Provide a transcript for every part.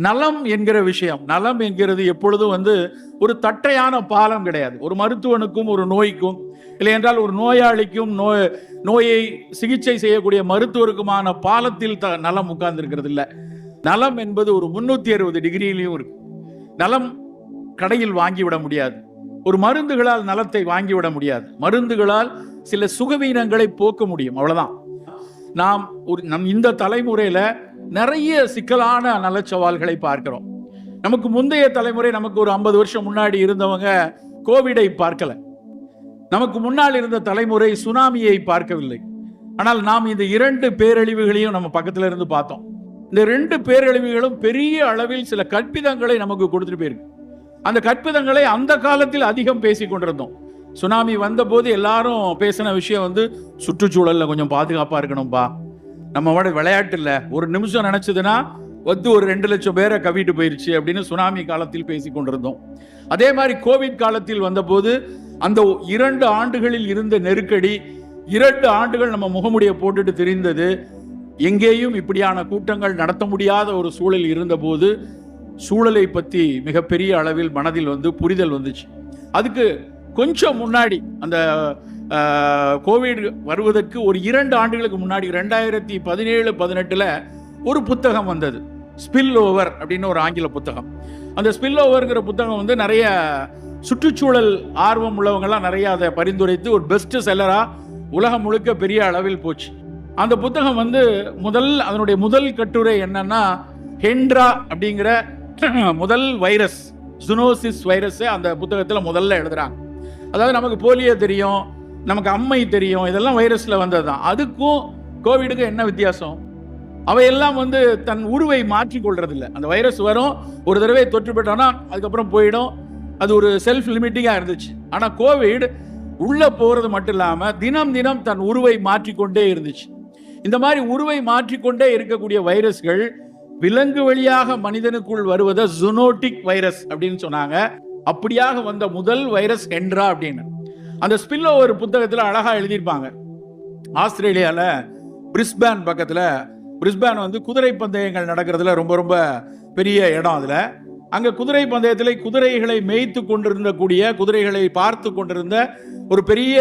நலம் என்கிற விஷயம், நலம் என்கிறது எப்பொழுதும் ஒரு தட்டையான பாலம் கிடையாது. ஒரு மருத்துவனுக்கும் ஒரு நோய்க்கும், இல்லை என்றால் ஒரு நோயாளிக்கும் நோயை சிகிச்சை செய்யக்கூடிய மருத்துவருக்குமான பாலத்தில் நலம் உட்கார்ந்து இருக்கிறது இல்லை. நலம் என்பது ஒரு 360 டிகிரியிலையும் இருக்கு. நலம் கடையில் வாங்கிவிட முடியாது. ஒரு மருந்துகளால் நலத்தை வாங்கிவிட முடியாது. மருந்துகளால் சில சுகவீனங்களை போக்க முடியும், அவ்வளவுதான். நம் இந்த தலைமுறையில நிறைய சிக்கலான நலச்சவால்களை பார்க்கிறோம். நமக்கு முந்தைய தலைமுறை, நமக்கு ஒரு 50 வருஷம் முன்னாடி இருந்தவங்க கோவிடை பார்க்கல. நமக்கு முன்னால் இருந்த தலைமுறை சுனாமியை பார்க்கவில்லை. ஆனால் நாம் இந்த 2 பேரழிவுகளையும் நம்ம பக்கத்துல இருந்து பார்த்தோம். இந்த 2 பேரழிவுகளும் பெரிய அளவில் சில கற்பிதங்களை நமக்கு கொடுத்துட்டு போயிருக்கு. அந்த கற்பிதங்களை அந்த காலத்தில் அதிகம் பேசிக் கொண்டிருந்தோம். சுனாமி வந்த போது எல்லாரும் பேசின விஷயம் சுற்றுச்சூழல்ல கொஞ்சம் பாதுகாப்பா இருக்கணும்பா, நம்ம விளையாட்டு இல்ல, ஒரு நிமிஷம் நினைச்சதுன்னா ஒரு 2 லட்சம் பேரை கவிட்டு போயிருச்சு அப்படின்னு சுனாமி காலத்தில் பேசி கொண்டிருந்தோம். அதே மாதிரி கோவிட் காலத்தில் வந்தபோது அந்த 2 ஆண்டுகளில் இருந்த நெருக்கடி, 2 ஆண்டுகள் நம்ம முகமுடிய போட்டுட்டு தெரிந்தது. எங்கேயும் இப்படியான கூட்டங்கள் நடத்த முடியாத ஒரு சூழல் இருந்த போது சூழலை பற்றி மிகப்பெரிய அளவில் மனதில் புரிதல் வந்துச்சு. அதுக்கு கொஞ்சம் முன்னாடி, அந்த கோவிட் வருவதற்கு ஒரு 2 ஆண்டுகளுக்கு முன்னாடி 2017-18 ஒரு புத்தகம் வந்தது, ஸ்பில் ஓவர் அப்படின்னு ஒரு ஆங்கில புத்தகம். அந்த ஸ்பில் ஓவர்ங்கிற புத்தகம் நிறைய சுற்றுச்சூழல் ஆர்வம் உள்ளவங்கெல்லாம் நிறைய அதை பரிந்துரைத்து ஒரு பெஸ்ட் செல்லரா உலகம் முழுக்க பெரிய அளவில் போச்சு. அந்த புத்தகம் அதனுடைய முதல் கட்டுரை என்னன்னா, ஹென்ட்ரா அப்படிங்கிற முதல் வைரஸ், ஜூனோசிஸ் வைரஸ் அந்த புத்தகத்தில் முதல்ல எழுதுறாங்க. அதாவது நமக்கு போலியோ தெரியும், நமக்கு அம்மை தெரியும், இதெல்லாம் வைரஸ்ல வந்ததுதான். அதுக்கும் கோவிடுக்கும் என்ன வித்தியாசம்? அவையெல்லாம் தன் உருவை மாற்றிக் கொள்றது இல்லை. அந்த வைரஸ் வரும், ஒரு தடவை தொற்று பெற்றோம்னா அதுக்கப்புறம் போயிடும். அது ஒரு செல்ஃப் லிமிட்டிங்கா இருந்துச்சு. ஆனா கோவிட் உள்ள போறது மட்டும் இல்லாம தினம் தினம் தன் உருவை மாற்றிக்கொண்டே இருந்துச்சு. இந்த மாதிரி உருவை மாற்றிக்கொண்டே இருக்கக்கூடிய வைரஸ்கள் விலங்கு வழியாக மனிதனுக்குள் வருவதை ஜூனோட்டிக் வைரஸ் அப்படின்னு சொன்னாங்க. அப்படியாக வந்த முதல் வைரஸ் ஹென்ட்ரா அப்படின்னு அந்த ஸ்பில் ஓவர் புத்தகத்தில் அழகா எழுதியிருப்பாங்க. ஆஸ்திரேலியால பிரிஸ்பேன் பக்கத்துல, பிரிஸ்பேன் குதிரை பந்தயங்கள் நடக்கிறதுல ரொம்ப ரொம்ப பெரிய இடம். அதுல அங்க குதிரை பந்தயத்தில் குதிரைகளை மேய்த்து கொண்டிருந்த குதிரைகளை பார்த்து கொண்டிருந்த ஒரு பெரிய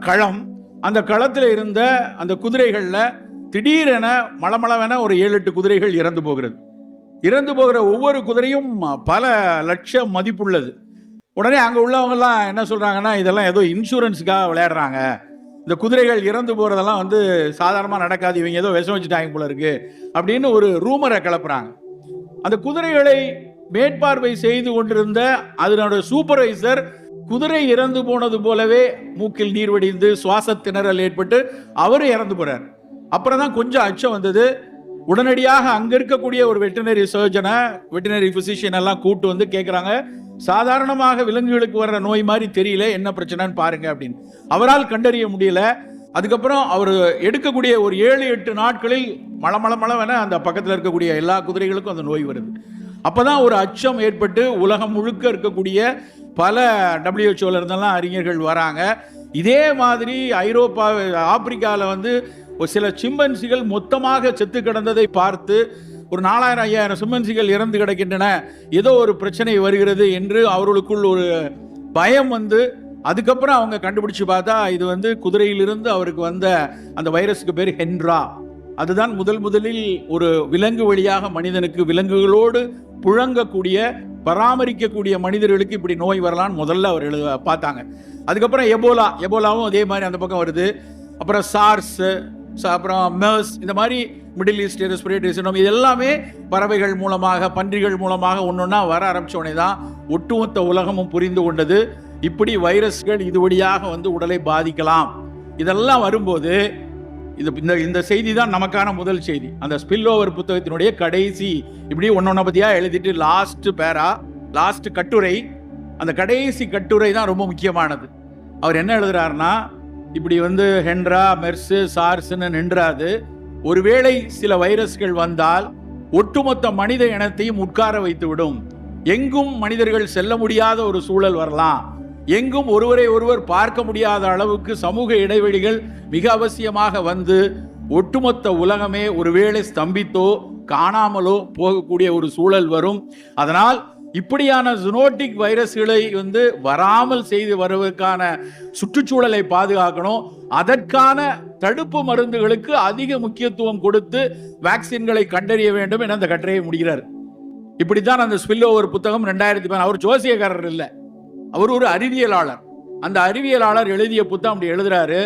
களம். அந்த களத்தில் இருந்த அந்த குதிரைகள்ல திடீரென மளமளவென ஒரு 7-8 குதிரைகள் இறந்து போகிறது. இறந்து போகிற ஒவ்வொரு குதிரையும் பல லட்சம் மதிப்புள்ளது. உடனே அங்க உள்ளவங்க எல்லாம் என்ன சொல்றாங்கன்னா, இதெல்லாம் ஏதோ இன்சூரன்ஸுக்காக விளையாடுறாங்க, இந்த குதிரைகள் இறந்து போறதெல்லாம் சாதாரணமா நடக்காது, இவங்க ஏதோ விஷம் வச்சுட்டாங்க போல இருக்கு அப்படின்னு ஒரு ரூமரை கிளப்புறாங்க. அந்த குதிரைகளை மேற்பார்வை செய்து கொண்டிருந்த அதனுடைய சூப்பர்வைசர் குதிரை இறந்து போனது போலவே மூக்கில் நீர் வடிந்து சுவாச திணறல் ஏற்பட்டு அவரு இறந்து போறார். அப்புறம் தான் கொஞ்சம் அச்சம் வந்தது. உடனடியாக அங்க இருக்கக்கூடிய ஒரு வெட்டினரி சர்ஜனை, வெட்டினரி பிசிஷியன் எல்லாம் கூட்டு கேட்கிறாங்க, சாதாரணமாக விலங்குகளுக்கு வர்ற நோய் மாதிரி தெரியல, என்ன பிரச்சனைன்னு பாருங்க அப்படின்னு. அவரால் கண்டறிய முடியல. அதுக்கப்புறம் அவர் எடுக்கக்கூடிய ஒரு 7-8 நாட்களில் மளமளமளவென அந்த பக்கத்தில் இருக்கக்கூடிய எல்லா குதிரைகளுக்கும் அந்த நோய் வருது. அப்பதான் ஒரு அச்சம் ஏற்பட்டு உலகம் முழுக்க இருக்கக்கூடிய பல WHO இருந்தெல்லாம் அறிஞர்கள் வராங்க. இதே மாதிரி ஐரோப்பா, ஆப்பிரிக்காவில் ஒரு சில சிம்பன்சிகள் மொத்தமாக செத்து கிடந்ததை பார்த்து ஒரு 4000-5000 சிம்பன்சிகள் இறந்து கிடக்கின்றன, ஏதோ ஒரு பிரச்சனை வருகிறது என்று அவர்களுக்குள் ஒரு பயம் அதுக்கப்புறம் அவங்க கண்டுபிடிச்சு பார்த்தா இது குதிரையிலிருந்து அவருக்கு வந்த அந்த வைரஸுக்கு பேர் ஹென்ட்ரா. அதுதான் முதலில் ஒரு விலங்கு வழியாக மனிதனுக்கு, விலங்குகளோடு புழங்கக்கூடிய பராமரிக்கக்கூடிய மனிதர்களுக்கு இப்படி நோய் வரலான்னு முதல்ல அவர் பார்த்தாங்க. அதுக்கப்புறம் எபோலாவும் அதே மாதிரி அந்த பக்கம் வருது. அப்புறம் சார்ஸ், அப்புறம் மெர்ஸ், இந்த மாதிரி மிடில் ஈஸ்ட் ரெஸ்பிரேட்டரி சிண்ட்ரோம், இது எல்லாமே பறவைகள் மூலமாக, பன்றிகள் மூலமாக ஒன்னொன்னா வர ஆரம்பிச்சோடனே தான் ஒட்டுமொத்த உலகமும் புரிந்து கொண்டது, இப்படி வைரஸ்கள் இது வழியாக உடலை பாதிக்கலாம். இதெல்லாம் வரும்போது இந்த செய்தி தான் நமக்கான முதல் செய்தி. அந்த ஸ்பில் ஓவர் புத்தகத்தினுடைய கடைசி இப்படி ஒன்னொன்ன பத்தியா எழுதிட்டு லாஸ்ட் கட்டுரை, அந்த கடைசி கட்டுரை தான் ரொம்ப முக்கியமானது. அவர் என்ன எழுதுறாருன்னா, இப்படி ஹென்ட்ரா, மெர்ஸ், சார்ஸ்ன்னு நின்றாது, ஒருவேளை சில வைரஸ்கள் வந்தால் ஒட்டுமொத்த மனித இனத்தையும் உட்கார வைத்து விடும். எங்கும் மனிதர்கள் செல்ல முடியாத ஒரு சூழல் வரலாம். எங்கும் ஒருவரை ஒருவர் பார்க்க முடியாத அளவுக்கு சமூக இடைவெளிகள் மிக அவசியமாக ஒட்டுமொத்த உலகமே ஒருவேளை ஸ்தம்பித்தோ காணாமலோ போகக்கூடிய ஒரு சூழல் வரும். அதனால் இப்படியான ஜூனோட்டிக் வைரஸ்களை வராமல் செய்து வருவதற்கான சுற்றுச்சூழலை பாதுகாக்கணும். அதற்கான தடுப்பு மருந்துகளுக்கு அதிக முக்கியத்துவம் கொடுத்து வேக்சின்களை கண்டறிய வேண்டும் என அந்த கட்டுரையை முடிகிறார். இப்படித்தான் அந்த ஸ்பில் ஓவர் புத்தகம் 2010. அவர் ஜோசியக்காரர் இல்லை, அவர் ஒரு அறிவியலாளர். அந்த அறிவியலாளர் எழுதிய புத்தகம் அப்படி எழுதுறாரு.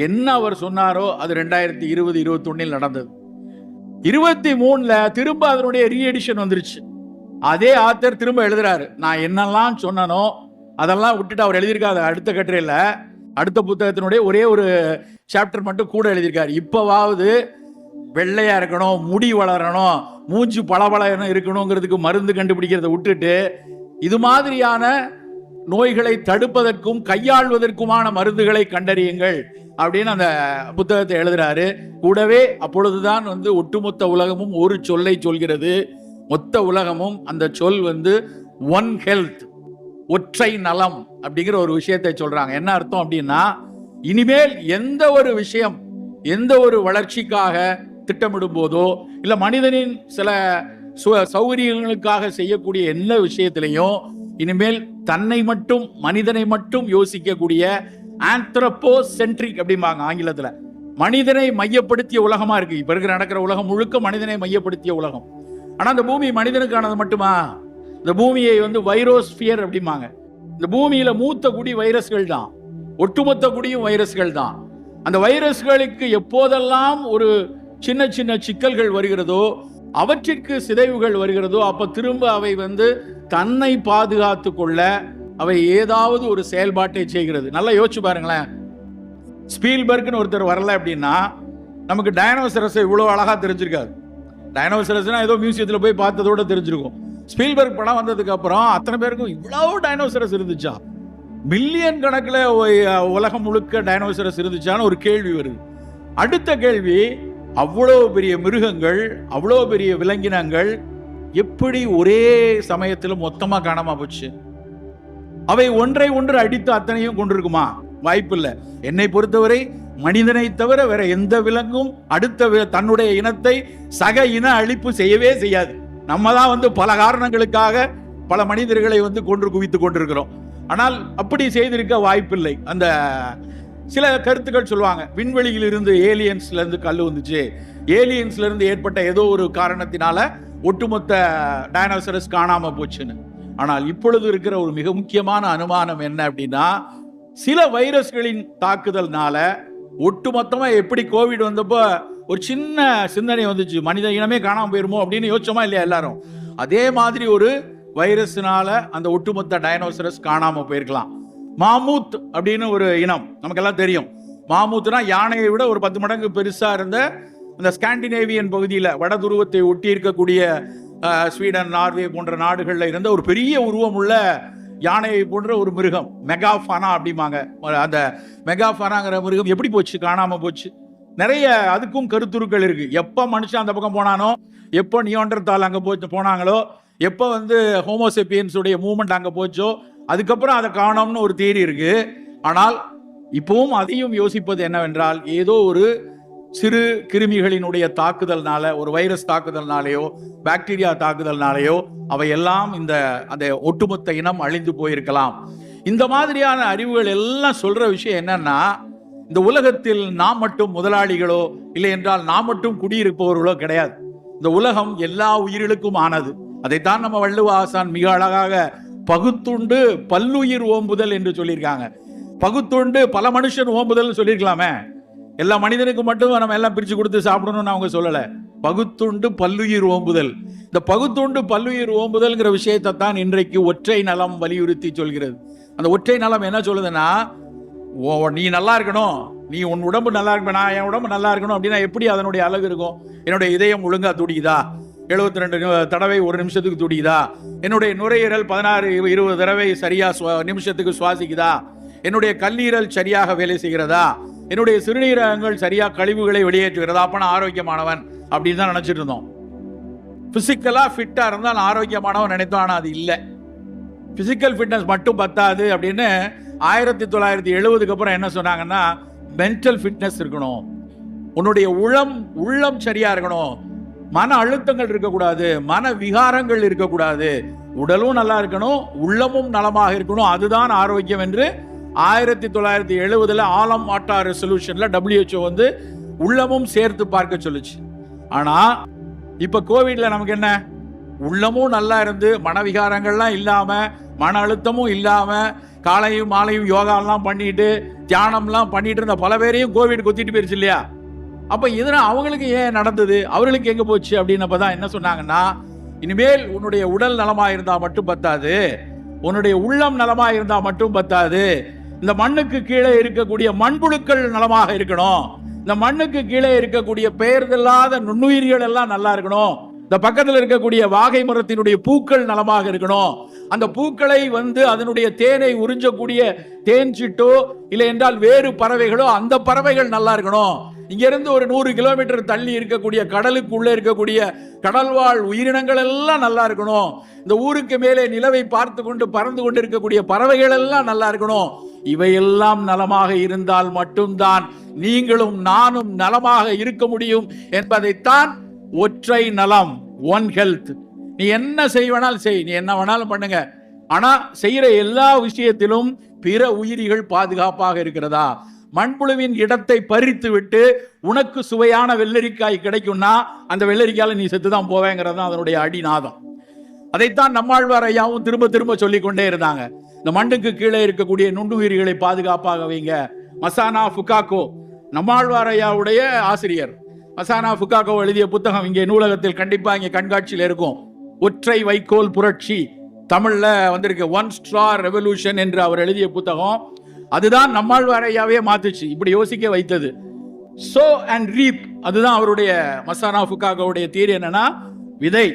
என்ன அவர் சொன்னாரோ அது 2020-21 நடந்தது. 23 திரும்ப அதனுடைய ரீஎடிஷன் வந்துருச்சு. அதே ஆத்தர் திரும்ப எழுதுறாரு, நான் என்னெல்லாம் சொன்னனோ அதெல்லாம் விட்டுட்டு அவர் எழுதியிருக்காரு. அடுத்த கட்டுரையில் அடுத்த புத்தகத்தினுடைய ஒரே ஒரு சாப்டர் மட்டும் கூட எழுதியிருக்காரு. இப்போவாவது வெள்ளையா இருக்கணும், முடி வளரணும், மூச்சு பளபளன்னு இருக்கணுங்கிறதுக்கு மருந்து கண்டுபிடிக்கிறத விட்டுட்டு இது மாதிரியான நோய்களை தடுப்பதற்கும் கையாள்வதற்குமான மருந்துகளை கண்டறியுங்கள் அப்படின்னு அந்த புத்தகத்தை எழுதுறாரு. கூடவே அப்பொழுதுதான் ஒட்டுமொத்த உலகமும் ஒரு சொல்லை சொல்கிறது. மொத்த உலகமும் அந்த சொல் ஒன் ஹெல்த், ஒற்றை நலம் அப்படிங்கிற ஒரு விஷயத்தை சொல்றாங்க. என்ன அர்த்தம் அப்படின்னா, இனிமேல் எந்த ஒரு விஷயம், எந்த ஒரு வளர்ச்சிக்காக திட்டமிடும் போதோ இல்ல மனிதனின் சில சௌகரியங்களுக்காக செய்யக்கூடிய எல்லா விஷயத்திலையும் இனிமேல் தன்னை மட்டும், மனிதனை மட்டும் யோசிக்கக்கூடிய ஆந்த்ரோபோசென்ட்ரிக் அப்படிம்பாங்க ஆங்கிலத்துல. மனிதனை மையப்படுத்திய உலகமா இருக்கு. இப்ப இருக்கிற நடக்கிற உலகம் முழுக்க மனிதனை மையப்படுத்திய உலகம். ஆனா இந்த பூமி மனிதனுக்கானது மட்டுமா? இந்த பூமியை வைரோஸ்பியர் அப்படிம்பாங்க. இந்த பூமியில மூத்த குடி வைரஸ்கள் தான், ஒட்டுமொத்த குடியும் வைரஸ்கள் தான். அந்த வைரஸ்களுக்கு எப்போதெல்லாம் ஒரு சின்ன சின்ன சிக்கல்கள் வருகிறதோ, அவற்றிற்கு சிதைவுகள் வருகிறதோ, அப்ப திரும்ப அவை தன்னை பாதுகாத்து கொள்ள அவை ஏதாவது ஒரு செயல்பாட்டை செய்கிறது. நல்லா யோசிச்சு பாருங்களேன். ஸ்பீல்பர்க்னு ஒருத்தர் வரல அப்படின்னா நமக்கு டைனோசரஸ் இவ்வளவு அழகா தெரிஞ்சிருக்காது. டைனோசரஸ்னா ஏதோ மியூசியத்தில் போய் பார்த்ததோட தெரிஞ்சிருக்கும். ஸ்பீல்பர்க் படம் வந்ததுக்கு அப்புறம் அத்தனை பேருக்கும் இவ்வளவு டைனோசரஸ் இருந்துச்சா, மில்லியன் கணக்கில் உலகம் முழுக்க டைனோசரஸ் இருந்துச்சான்னு ஒரு கேள்வி வருது. அடுத்த கேள்வி, அவ்வளோ பெரிய மிருகங்கள், அவ்வளோ பெரிய விலங்கினங்கள் எப்படி ஒரே சமயத்தில் மொத்தமா காணாம போச்சு? அவை ஒன்றை ஒன்று அடித்து அத்தனையும் கொண்டிருக்குமா? வாய்ப்பில்லை. என்னை பொறுத்தவரை மனிதனை தவிர வேற எந்த விலங்கும் அடுத்த தன்னுடைய இனத்தை சக இன அழிப்பு செய்யவே செய்யாது. நம்ம தான் பல காரணங்களுக்காக பல மனிதர்களை கொன்று குவித்துக் கொண்டிருக்கிறோம். ஆனால் அப்படி செய்திருக்க வாய்ப்பில்லை. அந்த சில கருத்துக்கள் சொல்லுவாங்க, விண்வெளியில் இருந்து ஏலியன்ஸ்ல இருந்து கல் வந்துச்சு, ஏலியன்ஸ்ல இருந்து ஏற்பட்ட ஏதோ ஒரு காரணத்தினால ஒட்டுமொத்த டைனோசரஸ் காணாம போச்சுன்னு. ஆனால் இப்பொழுது இருக்கிற ஒரு மிக முக்கியமான அனுமானம் என்ன அப்படின்னா, சில வைரஸ்களின் தாக்குதல்னால ஒட்டுமொத்தமா எப்படி கோவிட் வந்தப்போ ஒரு சின்ன சிந்தனை வந்துச்சு, மனித இனமே காணாம போயிருமோ அப்படின்னு யோசிச்சோமா இல்லையா எல்லாரும்? அதே மாதிரி ஒரு வைரஸ்னால அந்த ஒட்டுமொத்த டைனோசரஸ் காணாம போயிருக்கலாம். மாமூத் அப்படின்னு ஒரு இனம் நமக்கெல்லாம் தெரியும். மாமூத்னா யானையை விட ஒரு 10 மடங்கு பெருசா இருந்த அந்த ஸ்காண்டினேவியன் பகுதியில் வட துருவத்தை ஒட்டி இருக்கக்கூடிய ஸ்வீடன், நார்வே போன்ற நாடுகளில் இருந்த ஒரு பெரிய உருவம் உள்ள யானையை போன்ற ஒரு மிருகம், மெகாஃபானா அப்படிம்பாங்க. அந்த மெகாஃபானாங்கிற மிருகம் எப்படி போச்சு, காணாம போச்சு? நிறைய அதுக்கும் கருத்துருக்கள் இருக்கு. எப்போ மனுஷன் அந்த பக்கம் போனானோ, எப்போ நியோண்டர்தால் அங்கே போனாங்களோ, எப்போ ஹோமோசெப்பியன்ஸ் உடைய மூவ்மெண்ட் அங்கே போச்சோ, அதுக்கப்புறம் அதை காணோம்னு ஒரு தியரி இருக்கு. ஆனால் இப்பவும் அதையும் யோசிப்பது என்னவென்றால், ஏதோ ஒரு சிறு கிருமிகளினுடைய தாக்குதல்னால, ஒரு வைரஸ் தாக்குதல்னாலேயோ பாக்டீரியா தாக்குதல்னாலேயோ அவையெல்லாம் அந்த ஒட்டுமொத்த இனம் அழிந்து போயிருக்கலாம். இந்த மாதிரியான அறிவுகள் எல்லாம் சொல்ற விஷயம் என்னன்னா, இந்த உலகத்தில் நாம் மட்டும் முதலாளிகளோ இல்லை என்றால் நாம் மட்டும் குடியிருப்பவர்களோ கிடையாது. இந்த உலகம் எல்லா உயிர்களுக்கும் ஆனது. அதைத்தான் நம்ம வள்ளுவ ஆசான் மிக அழகாக பகுத்துண்டு பல்லுயிர் ஓம்புதல் என்று சொல்லியிருக்காங்க. பகுத்துண்டு பல மனுஷன் ஓம்புதல் சொல்லியிருக்கலாமே. எல்லா மனிதனுக்கும் மட்டும் நம்ம எல்லாம் பிரிச்சு கொடுத்து சாப்பிடணும்னு அவங்க சொல்லல. பகுத்துண்டு பல்லுயிர் ஓம்புதல். இந்த பகுத்துண்டு பல்லுயிர் ஓம்புதல்ங்கிற விஷயத்தை தான் இன்றைக்கு ஒற்றை நலம் வலியுறுத்தி சொல்கிறது. அந்த ஒற்றை நலம் என்ன சொல்லுதுன்னா, நீ நல்லா இருக்கணும், நீ உன் உடம்பு நல்லா இருக்கணும், நான் என் உடம்பு நல்லா இருக்கணும் அப்படின்னா எப்படி அதனுடைய அழகு இருக்கும்? என்னுடைய இதயம் ஒழுங்கா துடிக்குதா? 72 தடவை ஒரு நிமிஷத்துக்கு துடிக்குதா? என்னுடைய நுரையீரல் 16-20 தடவை சரியா நிமிஷத்துக்கு சுவாசிக்குதா? என்னுடைய கல்லீரல் சரியாக வேலை செய்கிறதா? என்னுடைய சிறுநீரகங்கள் சரியா கழிவுகளை வெளியேற்றுகிறதா? அப்ப நான் ஆரோக்கியமானவன் அப்படின்னு தான் நினைச்சிட்டு இருந்தோம். பிசிக்கலா ஃபிட்டா இருந்தால் நான் ஆரோக்கியமானவன் நினைத்தோம். ஆனா அது இல்லை. பிசிக்கல் ஃபிட்னஸ் மட்டும் பத்தாது அப்படின்னு 1970க்கு அப்புறம் என்ன சொன்னாங்கன்னா, மென்டல் ஃபிட்னஸ் இருக்கணும். உன்னுடைய உள்ளம் சரியா இருக்கணும். மன அழுத்தங்கள் இருக்கக்கூடாது, மன விகாரங்கள் இருக்கக்கூடாது, உடலும் நல்லா இருக்கணும், உள்ளமும் நலமாக இருக்கணும். அதுதான் ஆரோக்கியம் என்று 1970 ஆலம் ஆட்டா ரெசல்யூஷன்ல WHO வந்து உள்ளமும் சேர்த்து பார்க்க சொல்லுச்சு. ஆனா இப்ப கோவிட்ல நமக்கு என்ன, உள்ளமும் நல்லா இருந்து மனவிகாரங்கள்லாம் இல்லாம, மன அழுத்தமும் இல்லாம, காலையும் மாலையும் யோகாலாம் பண்ணிட்டு தியானம்லாம் பண்ணிட்டு இருந்த பல பேரையும் கோவிட் கொத்திட்டு போயிருச்சு இல்லையா? அப்ப இதனால் அவங்களுக்கு ஏன் நடந்தது, அவர்களுக்கு எங்க போச்சு அப்படின்னப்பதான் என்ன சொன்னாங்கன்னா, இனிமேல் உன்னுடைய உடல் நலமா இருந்தா மட்டும் பத்தாது, உன்னுடைய உள்ளம் நலமா இருந்தா மட்டும் பத்தாது, இந்த மண்ணுக்கு கீழே இருக்கக்கூடிய மண்புழுக்கள் நலமாக இருக்கணும், இந்த மண்ணுக்கு கீழே இருக்கக்கூடிய பெயர்தல்லாத நுண்ணுயிர்கள் எல்லாம் நல்லா இருக்கணும், இந்த பக்கத்தில் இருக்கக்கூடிய வாகை மரத்தினுடைய பூக்கள் நலமாக இருக்கணும், அந்த பூக்களை வந்து அதனுடைய தேனை உறிஞ்சக்கூடிய தேன் சிட்டோ இல்லை என்றால் வேறு பறவைகளோ அந்த பறவைகள் நல்லா இருக்கணும், இங்க இருந்து ஒரு 100 கிலோமீட்டர் தள்ளி இருக்கக்கூடிய கடலுக்குள்ளே இருக்கக்கூடிய கடல்வாழ் உயிரினங்கள் எல்லாம் நல்லா இருக்கணும், இந்த ஊருக்கு மேலே நிலவை பார்த்து கொண்டு பறந்து கொண்டு இருக்கக்கூடிய பறவைகள் எல்லாம் நல்லா இருக்கணும். இவையெல்லாம் நலமாக இருந்தால் மட்டும்தான் நீங்களும் நானும் நலமாக இருக்க முடியும் என்பதைத்தான் ஒற்றை நலம், ஒன் ஹெல்த். நீ என்ன செய்வனாலும் செய், நீ என்ன வேணாலும் பண்ணுங்க, ஆனா செய்யற எல்லா விஷயத்திலும் பிற உயிரிகள் பாதுகாப்பாக இருக்கிறதா? மண்புழுவின் இடத்தை பறித்து விட்டு உனக்கு சுவையான வெள்ளரிக்காய் கிடைக்கும்னா அந்த வெள்ளரிக்காயில நீ செத்துதான் போவேங்கிறது தான் அதனுடைய அடிநாதம். அதைத்தான் நம்மாழ்வார் ஐயாவும் திரும்ப திரும்ப சொல்லிக் கொண்டே இருந்தாங்க. இந்த மண்ணுக்கு கீழே இருக்கக்கூடிய நுண்ணுயிர்களை பாதுகாப்பாக வைங்க. மசானா ஃபுகாக்கோ நம்மாழ்வார் ஐயாவுடைய ஆசிரியர், மசானா ஃபுகாக்கோ எழுதிய புத்தகம் இங்கே நூலகத்தில் கண்டிப்பா இங்கே கண்காட்சியில் இருக்கும். ஒற்றை வைக்கோல் புரட்சி தமிழ்ல வந்திருக்கு, ஒன் ஸ்ட்ரா ரெவல்யூஷன் என்று அவர் எழுதிய புத்தகம். அதுதான் நம்மாழ்வார் ஐயாவே மாத்துச்சு, இப்படி யோசிக்க வைத்தது. சோ அண்ட் ரீப், அதுதான் அவருடைய மசானா ஃபுகாக்கோவுடைய தியரி. என்னன்னா, விதை,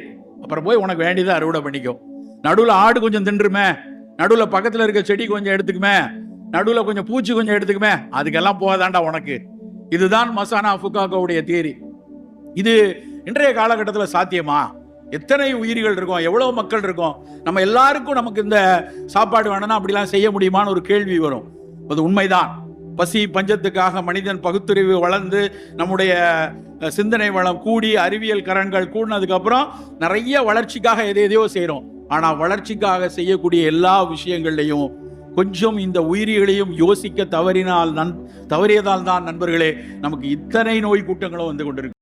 அப்புறம் போய் உனக்கு வேண்டியதை அறுவடை பண்ணிக்கும். நடுவில் ஆடு கொஞ்சம் தின்றுமே, நடுவில் பக்கத்தில் இருக்க செடி கொஞ்சம் எடுத்துக்குமே, நடுவில் கொஞ்சம் பூச்சி கொஞ்சம் எடுத்துக்குமே, அதுக்கெல்லாம் போதாண்டா உனக்கு. இதுதான் மசானா ஃபுகாக்கோவுடைய தியரி. இது இன்றைய காலகட்டத்தில் சாத்தியமா? எத்தனை உயிர்கள் இருக்கும், எவ்வளவு மக்கள் இருக்கும், நம்ம எல்லாருக்கும் நமக்கு இந்த சாப்பாடு வேணும்னா அப்படிலாம் செய்ய முடியுமான்னு ஒரு கேள்வி வரும். அது உண்மைதான். பசி பஞ்சத்துக்காக மனிதன் பகுத்தறிவு வளர்ந்து நம்முடைய சிந்தனை வளம் கூடி அறிவியல் கரங்கள் கூடினதுக்கு அப்புறம் நிறைய வளர்ச்சிக்காக எதையோ செய்யறோம். ஆனா வளர்ச்சிக்காக செய்யக்கூடிய எல்லா விஷயங்கள்லையும் கொஞ்சம் இந்த உயிரிகளையும் யோசிக்க தவறியதால் தான் நண்பர்களே நமக்கு இத்தனை நோய் கூட்டங்களும் வந்து கொண்டிருக்கு.